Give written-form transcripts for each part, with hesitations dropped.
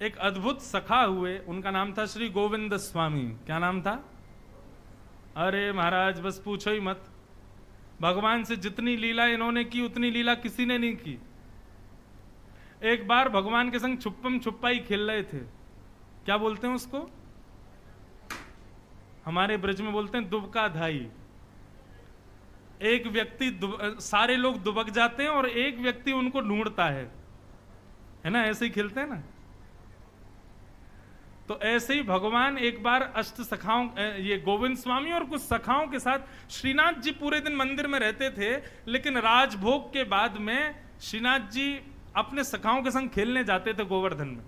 एक अद्भुत सखा हुए, उनका नाम था श्री गोविंद स्वामी। क्या नाम था? अरे महाराज बस पूछो ही मत, भगवान से जितनी लीला इन्होंने की उतनी लीला किसी ने नहीं की। एक बार भगवान के संग छुपम छुपाई खेल रहे थे। क्या बोलते हैं उसको? हमारे ब्रज में बोलते हैं दुबका धाई। एक व्यक्ति सारे लोग दुबक जाते हैं और एक व्यक्ति उनको ढूंढता है ना? ऐसे ही खेलते हैं ना। तो ऐसे ही भगवान एक बार अष्ट सखाओं, ये गोविंद स्वामी और कुछ सखाओं के साथ, श्रीनाथ जी पूरे दिन मंदिर में रहते थे, लेकिन राजभोग के बाद में श्रीनाथ जी अपने सखाओं के संग खेलने जाते थे गोवर्धन में।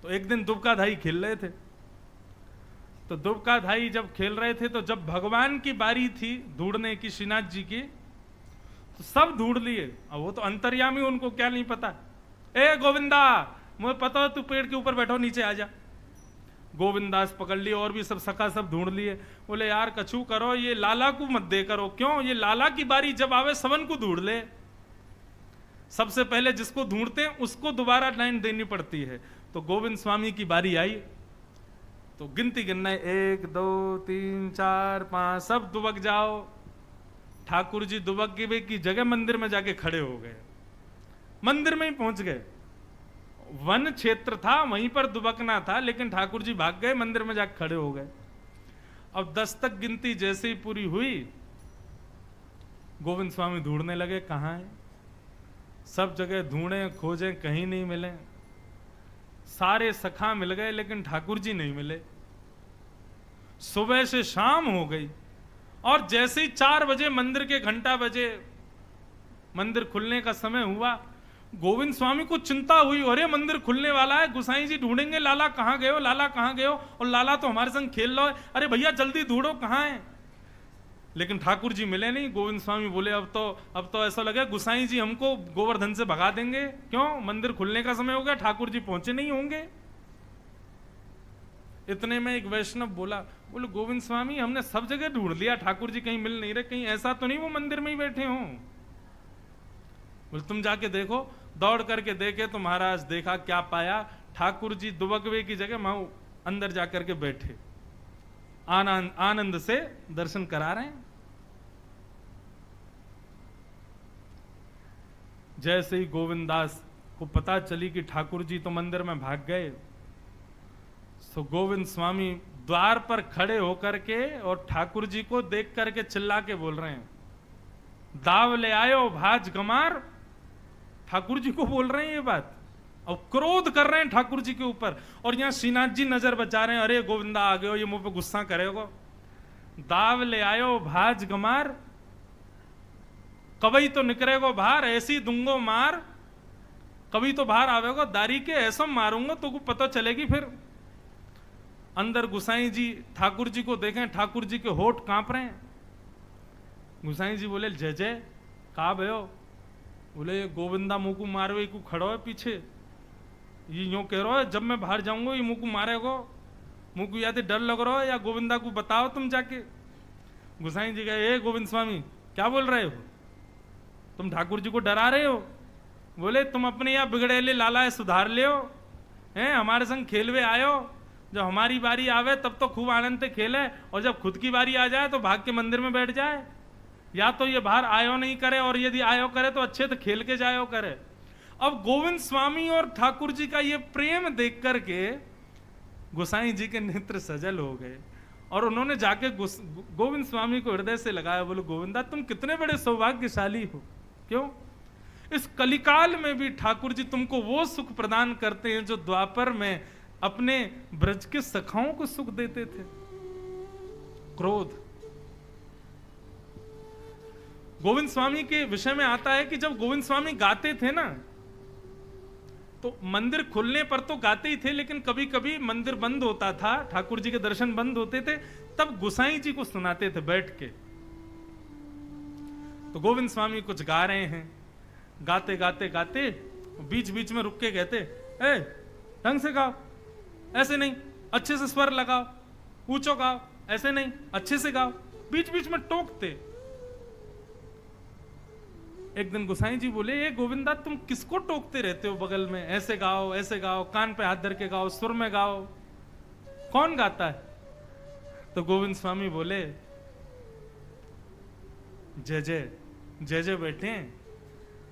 तो एक दिन दुबका धाई खेल रहे थे। तो दुबका धाई जब खेल रहे थे, तो जब भगवान की बारी थी ढूंढने की श्रीनाथ जी की, तो सब ढूंढ लिए। अब वो तो अंतर्यामी, उनको क्या नहीं पता। ए गोविंदा, मुझे पता है तू पेड़ के ऊपर बैठो, नीचे आ जा। गोविंदास पकड़ लिए और भी सब सखा सब ढूंढ लिए। बोले यार कछु करो, ये लाला को मत दे करो। क्यों? ये लाला की बारी जब आवे सबन को ढूंढ ले। सबसे पहले जिसको ढूंढते हैं उसको दोबारा लाइन देनी पड़ती है। तो गोविंद स्वामी की बारी आई, तो गिनती गिनना है, 1 2 3 4 5, सब दुबक जाओ। ठाकुर जी दुबक की जगह मंदिर में जाके खड़े हो गए। मंदिर में ही पहुंच गए। वन क्षेत्र था, वहीं पर दुबकना था, लेकिन ठाकुर जी भाग गए, मंदिर में जाके खड़े हो गए। अब 10 तक गिनती जैसे ही पूरी हुई, गोविंद स्वामी ढूंढने लगे कहां है। सब जगह ढूंढे खोजे, कहीं नहीं मिले। सारे सखा मिल गए, लेकिन ठाकुर जी नहीं मिले। सुबह से शाम हो गई और जैसे ही 4 बजे मंदिर के घंटा बजे, मंदिर खुलने का समय हुआ, गोविंद स्वामी को चिंता हुई, अरे मंदिर खुलने वाला है, गुसाई जी ढूंढेंगे लाला कहां गए हो, लाला कहां गए हो, और लाला तो हमारे संग खेल रहा है, अरे भैया जल्दी ढूंढो कहां है। लेकिन ठाकुर जी मिले नहीं। गोविंद स्वामी बोले अब तो ऐसा लगे गुसाई जी हमको गोवर्धन से भगा देंगे। क्यों? मंदिर खुलने का समय हो गया, ठाकुर जी पहुंचे नहीं होंगे। इतने में एक वैष्णव बोले गोविंद स्वामी हमने सब जगह ढूंढ लिया, ठाकुर जी कहीं मिल नहीं रहे, कहीं ऐसा तो नहीं वो मंदिर में ही बैठे हों। बोले तुम जाके देखो। दौड़ करके देखे तो महाराज देखा क्या पाया, ठाकुर जी दुबकवे की जगह वहां अंदर जाकर के बैठे, आनंद से दर्शन करा रहे हैं। जैसे ही गोविंदास को पता चली कि ठाकुर जी तो मंदिर में भाग गए, तो गोविंद स्वामी द्वार पर खड़े होकर के और ठाकुर जी को देख करके चिल्ला के बोल रहे हैं, दाव ले आयो भाज गमार। ठाकुर जी को बोल रहे हैं ये बात, और क्रोध कर रहे हैं ठाकुर जी के ऊपर। और यहां श्रीनाथ जी नजर बचा रहे हैं, अरे गोविंदा आ गए हो, ये मुंह पे गुस्सा करेगो। दाव ले आयो भाज गमार, कभी तो निकलेगो बाहर, ऐसी दूंगो मार, कभी तो बाहर आवेगो, दारी के ऐसा मारूंगा तो को पता चलेगी फिर। अंदर गुसाई जी ठाकुर जी को देखें, ठाकुर जी के होठ कांप रहे हैं। गुसाई जी बोले जय जय, का भयो? बोले गोविंदा मुंह को मारवे को खड़ो है पीछे, ये यूं कह रहा है जब मैं बाहर जाऊंगा ये मुंह को मारेगो, मुंह को या तो डर लग रहा है या गोविंदा को बताओ तुम जाके। गुसाई जी कहे ए गोविंद स्वामी क्या बोल रहे हो, तुम ठाकुर जी को डरा रहे हो? बोले तुम अपने यहाँ बिगड़ेले लाला सुधार ले हो, हैं हमारे संग खेलवे आयो, जब हमारी बारी आवे तब तो खूब आनंद से खेले, और जब खुद की बारी आ जाए तो भाग के मंदिर में बैठ जाए। या तो ये बाहर आयो नहीं करे, और यदि आयो करे तो अच्छे तो खेल के जायो करे। अब गोविंद स्वामी और ठाकुर जी का ये प्रेम देख करके गोसाई जी के नेत्र सजल हो गए, और उन्होंने जाके गोविंद स्वामी को हृदय से लगाया। बोले गोविंदा तुम कितने बड़े सौभाग्यशाली हो। क्यों? इस कलिकाल में भी ठाकुर जी तुमको वो सुख प्रदान करते हैं जो द्वापर में अपने ब्रज के सखाओं को सुख देते थे। क्रोध। गोविंद स्वामी के विषय में आता है कि जब गोविंद स्वामी गाते थे ना, तो मंदिर खुलने पर तो गाते ही थे, लेकिन कभी कभी मंदिर बंद होता था, ठाकुर जी के दर्शन बंद होते थे, तब गोसाई जी को सुनाते थे बैठ के। तो गोविंद स्वामी कुछ गा रहे हैं, गाते गाते गाते बीच बीच में रुक के कहते, ए ढंग से गाओ, ऐसे नहीं, अच्छे से स्वर लगाओ, ऊंचो गाओ, ऐसे नहीं, अच्छे से गाओ। बीच बीच में टोकते। एक दिन गोसाई जी बोले, ये गोविंदा तुम किसको टोकते रहते हो बगल में, ऐसे गाओ, कान पे हाथ धर के गाओ, सुर में गाओ, कौन गाता है? तो गोविंद स्वामी बोले, जय जय जय जय बैठे हैं,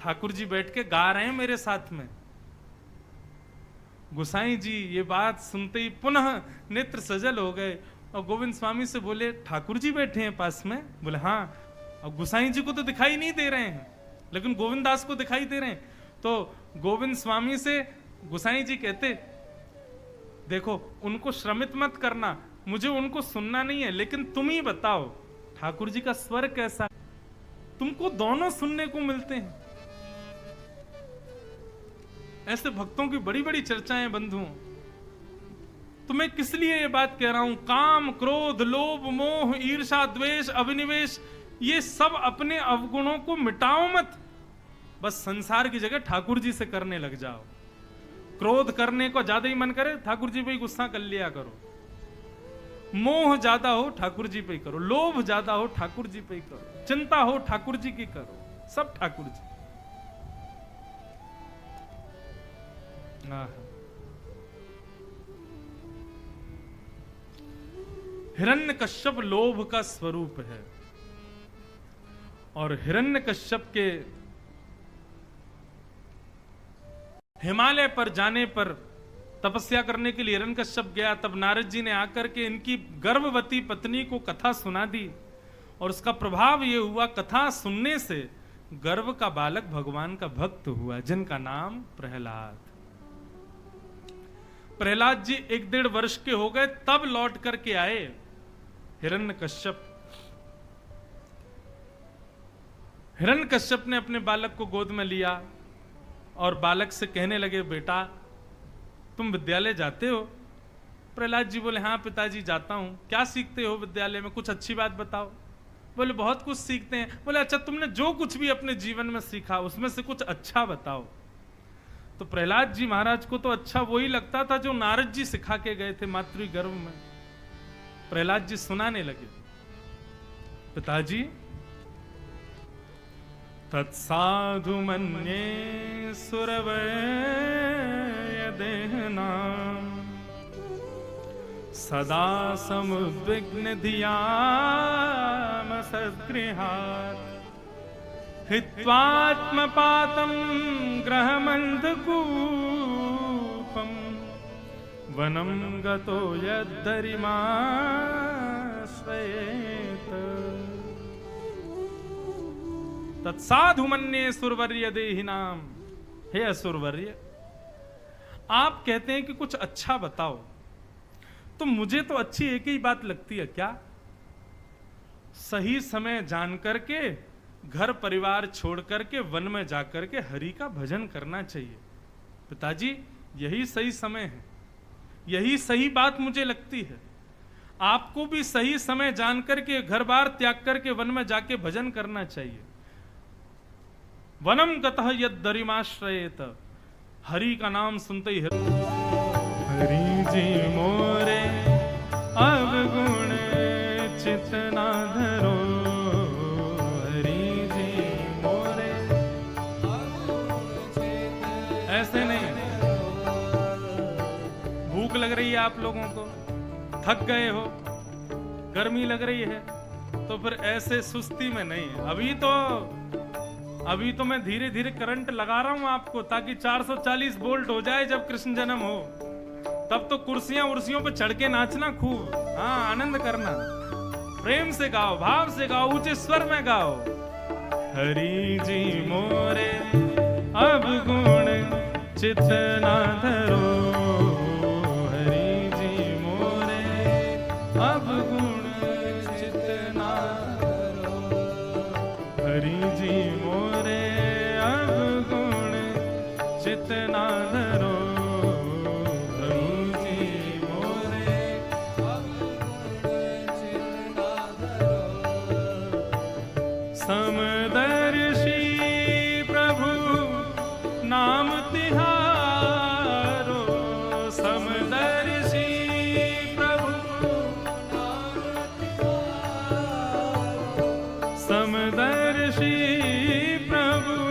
ठाकुर जी बैठ के गा रहे हैं मेरे साथ में। गोसाई जी ये बात सुनते ही पुनः नेत्र सजल हो गए और गोविंद स्वामी से बोले, ठाकुर जी बैठे हैं पास में? बोले हाँ। और गोसाई जी को तो दिखाई नहीं दे रहे हैं, लेकिन गोविंद दास को दिखाई दे रहे हैं। तो गोविंद स्वामी से गोसाई जी कहते, देखो उनको श्रमित मत करना, मुझे उनको सुनना नहीं है, लेकिन तुम ही बताओ ठाकुर जी का स्वर कैसा? तुमको दोनों सुनने को मिलते हैं। ऐसे भक्तों की बड़ी बड़ी चर्चाएं बंधुओं। तो मैं किस लिए ये बात कह रहा हूं? काम, क्रोध, लोभ, मोह, ईर्ष्या, द्वेष, अभिनिवेश, ये सब अपने अवगुणों को मिटाओ मत, बस संसार की जगह ठाकुर जी से करने लग जाओ। क्रोध करने को ज्यादा ही मन करे, ठाकुर जी पे ही गुस्सा कर लिया करो। मोह ज्यादा हो, ठाकुर जी पे ही करो। लोभ ज्यादा हो, ठाकुर जी पे ही करो। चिंता हो, ठाकुर जी की करो। सब ठाकुर जी। हिरण्यकश्यप लोभ का स्वरूप है, और हिरण्यकश्यप के हिमालय पर जाने पर तपस्या करने के लिए हिरण्यकश्यप गया, तब नारद जी ने आकर के इनकी गर्भवती पत्नी को कथा सुना दी, और उसका प्रभाव यह हुआ, कथा सुनने से गर्भ का बालक भगवान का भक्त हुआ, जिनका नाम प्रहलाद। प्रहलाद जी 1-1.5 वर्ष के हो गए तब लौट करके आए हिरण्यकश्यप। हिरण्यकश्यप ने अपने बालक को गोद में लिया और बालक से कहने लगे, बेटा तुम विद्यालय जाते हो? प्रहलाद जी बोले, हाँ पिताजी जाता हूं। क्या सीखते हो विद्यालय में? कुछ अच्छी बात बताओ। बोले, बहुत कुछ सीखते हैं। बोले, अच्छा तुमने जो कुछ भी अपने जीवन में सीखा उसमें से कुछ अच्छा बताओ। तो प्रहलाद जी महाराज को तो अच्छा वही लगता था जो नारद जी सिखा के गए थे मातृ गर्भ में। प्रहलाद जी सुनाने लगे, पिताजी तत्साधु मन्ये सुरवय देहनाम सदा समुद्विग्न धियाम सद्गृहात् हित्वात्मपातं ग्रहमन्धकूपं वनं गतो यद्धरिमाश्रयेत तत्साधु मन्ये सुरवर्य देहिनाम। हे असुरवर्य, आप कहते हैं कि कुछ अच्छा बताओ, तो मुझे तो अच्छी एक ही बात लगती है, क्या? सही समय जान करके घर परिवार छोड़ करके वन में जाकर के हरि का भजन करना चाहिए। पिताजी यही सही समय है, यही सही बात मुझे लगती है। आपको भी सही समय जान करके घर बार त्याग करके वन में जाके भजन करना चाहिए। वनम गतः यद्धरिमाश्रयेत, हरि का नाम सुनते ही हरि जी मोरे अवगुण चित ना धरो, हरि जी मोरे। ऐसे नहीं, भूख लग रही है आप लोगों को, थक गए हो, गर्मी लग रही है, तो फिर ऐसे सुस्ती में नहीं। अभी तो मैं धीरे धीरे करंट लगा रहा हूं आपको, ताकि 440 वोल्ट हो जाए जब कृष्ण जन्म हो। तब तो कुर्सियां उर्सियों पे चढ़ के नाचना खूब, हाँ आनंद करना, प्रेम से गाओ, भाव से गाओ, ऊंचे स्वर में गाओ। हरि जी मोरे अब गुण चित ना धरो, हरि जी मोरे अब गुण चित ना धरो, हरि जी मोरे अब गुण चित ना धरो, समदर्शी प्रभु नाम तिहारो, समदर्शी प्रभु नाम तिहारो, समदर्शी प्रभु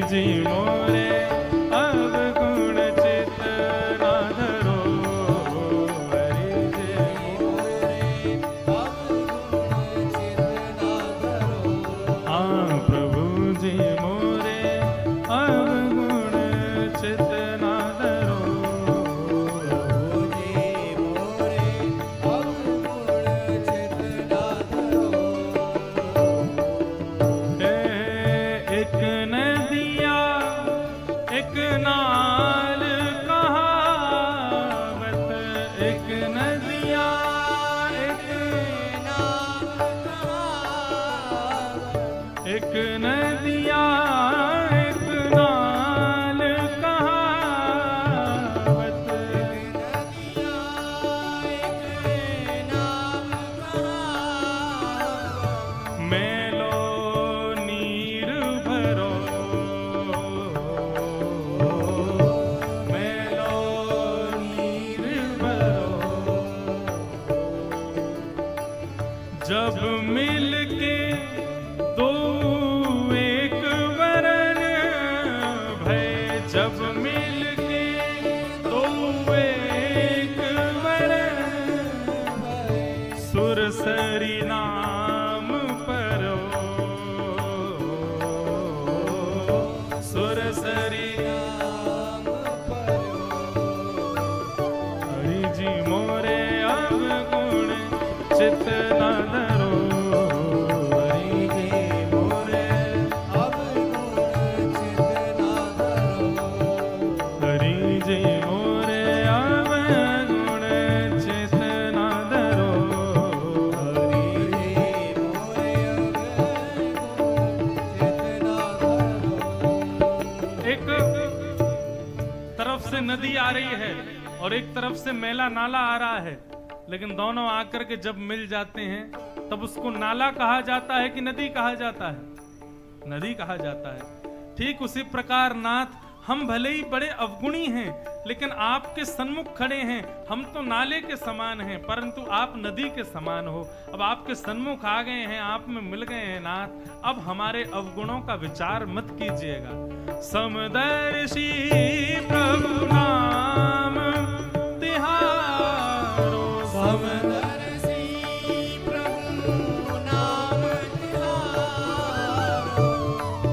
जी मोरे अब गुण चित ना धरो, हरि जी मोरे अब गुण चित ना धरो। हाँ प्रभु जी मोरे अब गुण चित ना धरो, प्रभु जी मोरे अब गुण चित ना धरो। एक नदिया एक नाल कहावत, एक नदिया एक नाल कहावत, एक नदिया एक नाल कहावत, एक नदिया एक नाल कहावत। मेलो नीर भरो, जब मिल के दो एक वरण भय, जब मिल के दो एक वरण भय, सुरसरी नाम परो, सुरसरी नाम परो। हरि जी मोरे अब गुण चित ना धरो, हरि जी मोरे अब गुण चित ना धरो, हरि जी मोरे अब गुण चित ना धरो, हरि जी मोरे अब गुण चित ना धरो। एक तरफ से नदी आ रही है और एक तरफ से मेला नाला आ रहा है, लेकिन दोनों आकर के जब मिल जाते हैं तब उसको नाला कहा जाता है कि नदी कहा जाता है? नदी कहा जाता है। ठीक उसी प्रकार नाथ, हम भले ही बड़े अवगुणी हैं, लेकिन आपके सन्मुख खड़े हैं, हम तो नाले के समान हैं, परंतु आप नदी के समान हो। अब आपके सन्मुख आ गए हैं, आप में मिल गए हैं नाथ, अब हमारे अवगुणों का विचार मत कीजिएगा। समदर्शी प्रभु नाम तिहारो, समदर्शी प्रभु नाम तिहारो,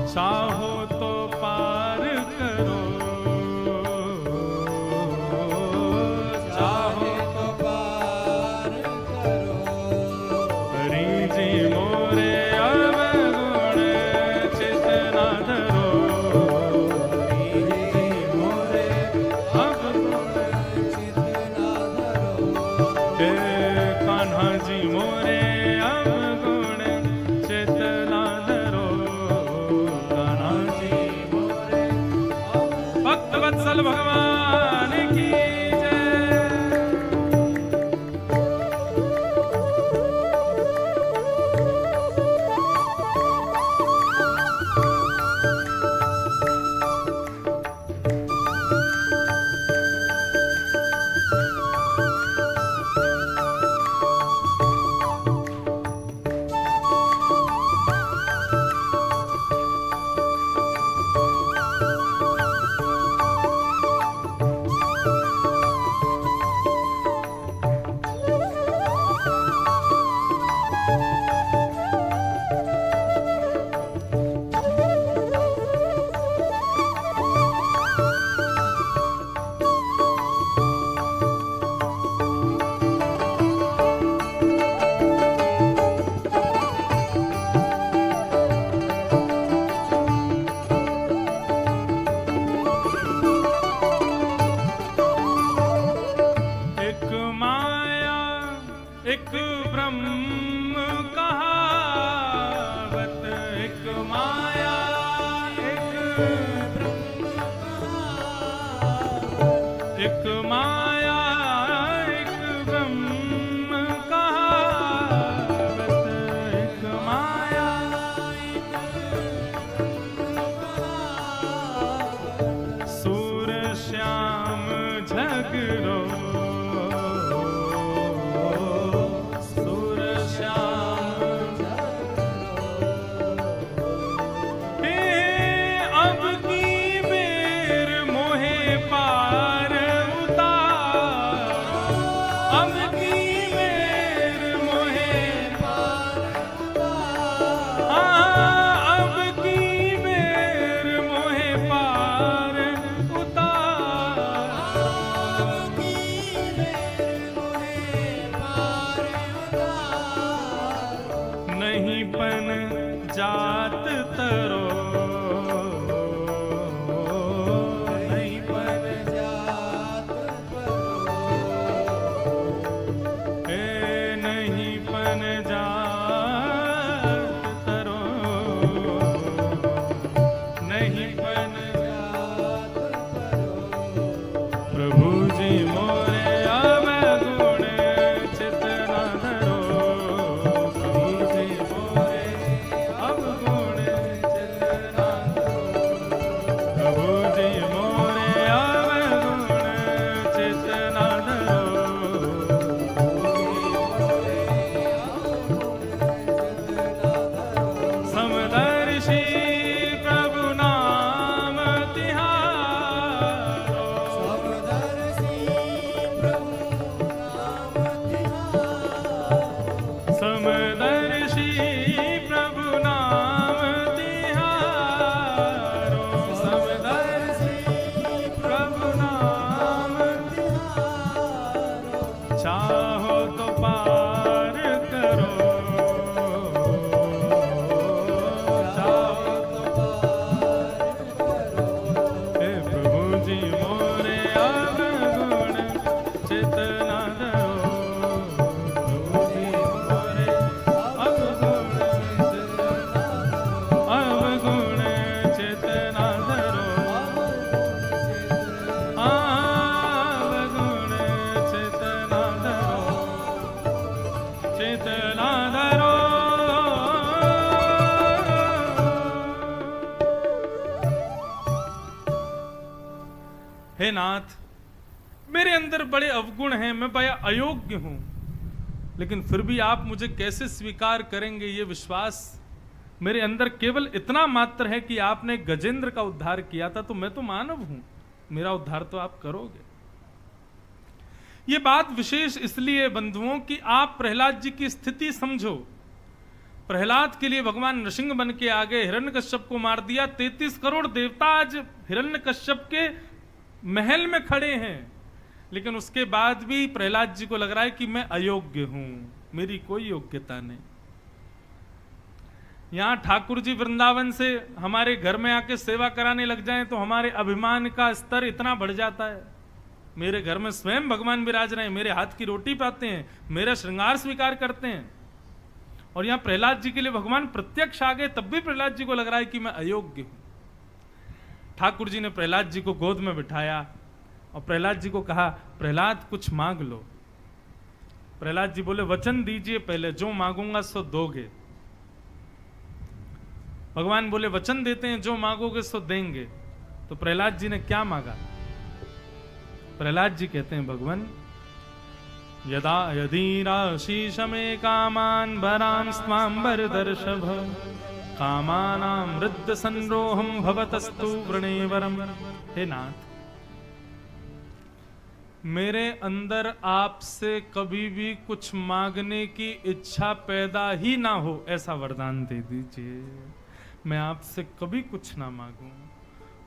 चाहो तो पार करो, चाहो तो पार करो। हरि जी मोरे अब गुण चित ना धरो, हरि जी मोरे अब गुण जात तरो, नहीं पन जात हे नहीं पन जात तरो, नहीं पन जात प्रभु जी मोरे अवगुण चित न धरो, प्रभु जी मोरे अवगुण चित न धरो, प्रभु जी मोरे अवगुण चित न धरो, समदर्शी प्रभु नाम तिहारो, समदर्शी प्रभु नाम तिहारो, समदर्शी प्रभु नाम तिहारो, समदर्शी प्रभु नाम तिहारो, चाहो तो पार करो, चाहो तो हे प्रभु जी मोरे अवगुण चित न धरो, प्रभु जी मोरे अवगुण चित न धरो, अवगुण चित न धरो, चित न धरो। हे नाथ, मेरे अंदर बड़े अवगुण हैं, मैं बड़ा अयोग्य हूं, लेकिन फिर भी आप मुझे कैसे स्वीकार करेंगे, ये विश्वास मेरे अंदर केवल इतना मात्र है कि आपने गजेंद्र का उद्धार किया था, तो मैं तो मानव हूं, मेरा उद्धार तो आप करोगे। ये बात विशेष इसलिए बंधुओं कि आप प्रहलाद जी की स्थिति समझो। प्रहलाद के लिए भगवान नृसिंह बन के आ गए, हिरण्यकश्यप को मार दिया, 33 करोड़ देवता आज हिरण्यकश्यप के महल में खड़े हैं, लेकिन उसके बाद भी प्रहलाद जी को लग रहा है कि मैं अयोग्य हूं, मेरी कोई योग्यता नहीं। यहां ठाकुर जी वृंदावन से हमारे घर में आके सेवा कराने लग जाएं तो हमारे अभिमान का स्तर इतना बढ़ जाता है। मेरे घर में स्वयं भगवान विराज रहे हैं, मेरे हाथ की रोटी पाते हैं, मेरा श्रृंगार स्वीकार करते हैं, और यहां प्रहलाद जी के लिए भगवान प्रत्यक्ष आ गए, तब भी प्रहलाद जी को लग रहा है कि मैं अयोग्य हूं। ठाकुर जी ने प्रहलाद जी को गोद में बिठाया और प्रहलाद जी को कहा, प्रहलाद कुछ मांग लो। प्रहलाद जी बोले, वचन दीजिए पहले, जो मांगूंगा सो दोगे। भगवान बोले, वचन देते हैं, जो मांगोगे सो देंगे। तो प्रहलाद जी ने क्या मांगा? प्रहलाद जी कहते हैं, भगवान यदा यदीराशीष में कामान भराम स्वाम्बर दर्शभ कामानाम वृद्ध संरोहम भवतस्तु वृणेवरम। हे नाथ, मेरे अंदर आपसे कभी भी कुछ मांगने की इच्छा पैदा ही ना हो, ऐसा वरदान दे दीजिए। मैं आपसे कभी कुछ ना मांगूं,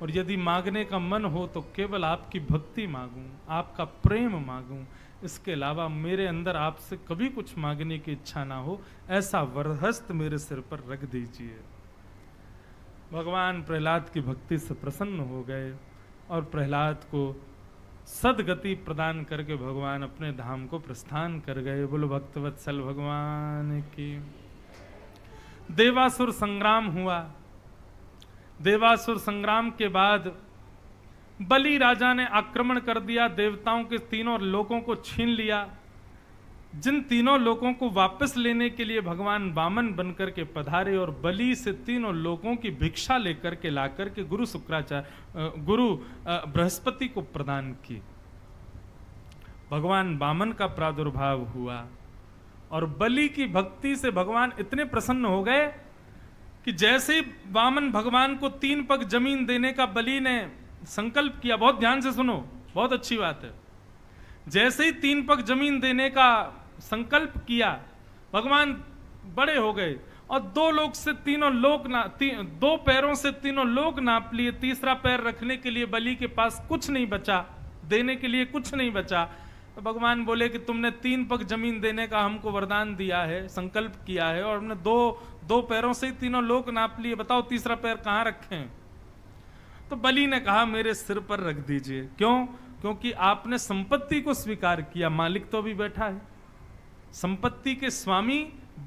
और यदि मांगने का मन हो तो केवल आपकी भक्ति मांगूं, आपका प्रेम मांगूं, इसके अलावा मेरे अंदर आपसे कभी कुछ मांगने की इच्छा ना हो, ऐसा वरहस्त मेरे सिर पर रख दीजिए। भगवान प्रहलाद की भक्ति से प्रसन्न हो गए और प्रहलाद को सदगति प्रदान करके भगवान अपने धाम को प्रस्थान कर गए। बोलो भक्तवत्सल भगवान की। देवासुर संग्राम हुआ। देवासुर संग्राम के बाद बलि राजा ने आक्रमण कर दिया, देवताओं के तीनों लोकों को छीन लिया। जिन तीनों लोकों को वापस लेने के लिए भगवान वामन बनकर के पधारे और बलि से तीनों लोकों की भिक्षा लेकर के लाकर के गुरु बृहस्पति को प्रदान की। भगवान वामन का प्रादुर्भाव हुआ और बलि की भक्ति से भगवान इतने प्रसन्न हो गए कि जैसे ही वामन भगवान को 3 पग जमीन देने का बलि ने संकल्प किया, बहुत ध्यान से सुनो, बहुत अच्छी बात है। जैसे ही 3 पग जमीन देने का संकल्प किया, भगवान बड़े हो गए और 2 लोक से तीनों लोक 2 पैरों से तीनों लोक नाप लिए। तीसरा पैर रखने के लिए बलि के पास कुछ नहीं बचा, देने के लिए कुछ नहीं बचा। तो भगवान बोले कि तुमने 3 पग जमीन देने का हमको वरदान दिया है, संकल्प किया है, और हमने दो पैरों से ही तीनों लोक नाप लिए, बताओ तीसरा पैर कहाँ रखें? तो बलि ने कहा मेरे सिर पर रख दीजिए। क्यों? क्योंकि आपने संपत्ति को स्वीकार किया, मालिक तो अभी बैठा है, संपत्ति के स्वामी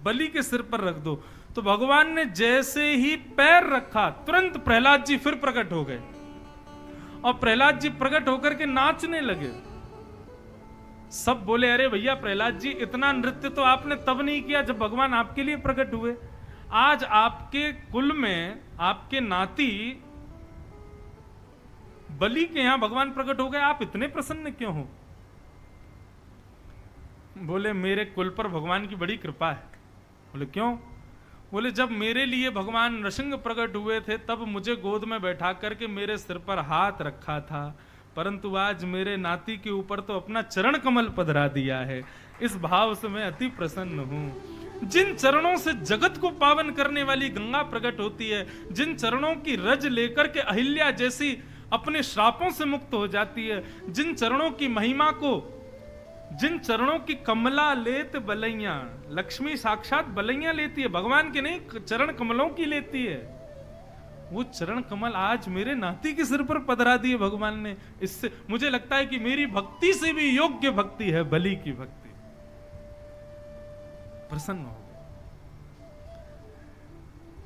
बलि के सिर पर रख दो। तो भगवान ने जैसे ही पैर रखा, तुरंत प्रहलाद जी फिर प्रकट हो गए, और प्रहलाद जी प्रकट होकर के नाचने लगे। सब बोले अरे भैया प्रहलाद जी, इतना नृत्य तो आपने तब नहीं किया जब भगवान आपके लिए प्रकट हुए। आज आपके कुल में आपके नाती बलि के यहां भगवान प्रकट हो गए, आप इतने प्रसन्न क्यों हो? बोले मेरे कुल पर भगवान की बड़ी कृपा है। बोले क्यों? बोले जब मेरे लिए भगवान नृसिंह प्रकट हुए थे तब मुझे गोद में बैठा करके मेरे सिर पर हाथ रखा था, परंतु आज मेरे नाती के ऊपर तो अपना चरण कमल पधरा दिया है। इस भाव से मैं अति प्रसन्न हूं। जिन चरणों से जगत को पावन करने वाली गंगा प्रकट होती है, जिन चरणों की रज लेकर के अहिल्या जैसी अपने श्रापों से मुक्त हो जाती है, जिन चरणों की महिमा को, जिन चरणों की कमला लेत बलैया, लक्ष्मी साक्षात बलैया लेती है, भगवान के नहीं चरण कमलों की लेती है, वो चरण कमल आज मेरे नाती के सिर पर पधरा दिए भगवान ने। इससे मुझे लगता है कि मेरी भक्ति से भी योग्य भक्ति है बलि की भक्ति। प्रसन्न हो गए,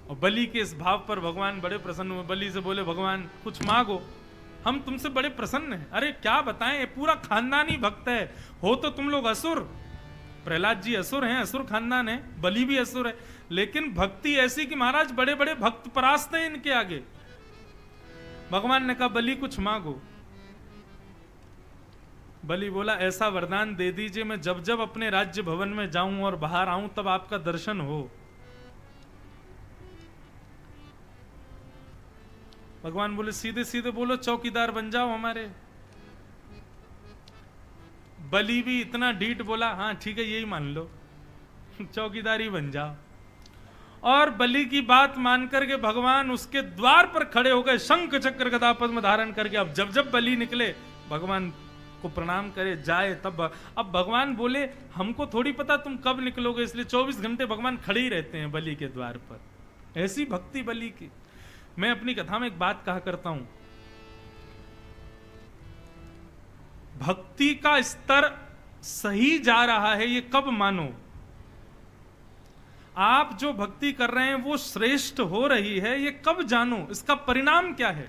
और बलि के इस भाव पर भगवान बड़े प्रसन्न हुए। बलि से बोले भगवान कुछ मांगो, हम तुमसे बड़े प्रसन्न हैं। अरे क्या बताएं, ये पूरा खानदान ही भक्त है। हो तो तुम लोग असुर, प्रहलाद जी असुर हैं, असुर खानदान है, बलि भी असुर है, लेकिन भक्ति ऐसी कि महाराज बड़े बड़े भक्त परास्त हैं इनके आगे। भगवान ने कहा बलि कुछ मांगो। बलि बोला ऐसा वरदान दे दीजिए मैं जब जब अपने राज्य भवन में जाऊं और बाहर आऊं तब आपका दर्शन हो। भगवान बोले सीधे सीधे बोलो चौकीदार बन जाओ हमारे। बलि भी इतना ढीठ बोला हाँ ठीक है यही मान लो, चौकीदारी बन जाओ। और बलि की बात मान करके भगवान उसके द्वार पर खड़े हो गए, शंख चक्र गदा पद्म धारण करके। अब जब जब बलि निकले भगवान को प्रणाम करे जाए तब। अब भगवान बोले हमको थोड़ी पता तुम कब निकलोगे, इसलिए 24 घंटे भगवान खड़े ही रहते हैं बलि के द्वार पर। ऐसी भक्ति बलि की। मैं अपनी कथा में एक बात कहा करता हूं, भक्ति का स्तर सही जा रहा है ये कब मानो? आप जो भक्ति कर रहे हैं वो श्रेष्ठ हो रही है ये कब जानो? इसका परिणाम क्या है?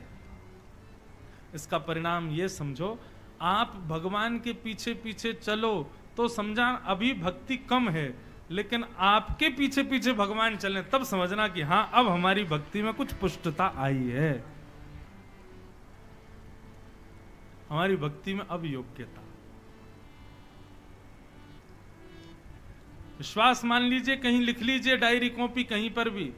इसका परिणाम ये समझो, आप भगवान के पीछे पीछे चलो तो समझा अभी भक्ति कम है, लेकिन आपके पीछे पीछे भगवान चलें तब समझना कि हां अब हमारी भक्ति में कुछ पुष्टता आई है, हमारी भक्ति में अब योग्यता। विश्वास मान लीजिए, कहीं लिख लीजिए डायरी कॉपी कहीं पर भी,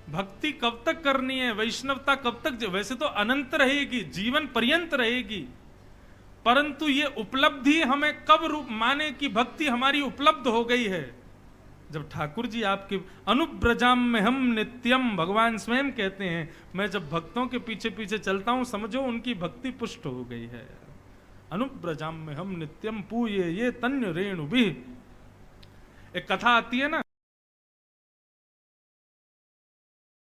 भक्ति कब तक करनी है, वैष्णवता कब तक? वैसे तो अनंत रहेगी, जीवन पर्यंत रहेगी, परंतु ये उपलब्धि हमें कब रूप माने कि भक्ति हमारी उपलब्ध हो गई है? जब ठाकुर जी आपके अनुब्रजाम में हम नित्यम, भगवान स्वयं कहते हैं मैं जब भक्तों के पीछे पीछे चलता हूं समझो उनकी भक्ति पुष्ट हो गई है। अनुब्रजाम में हम नित्यम पूये ये तन्य रेणु भी। एक कथा आती है ना,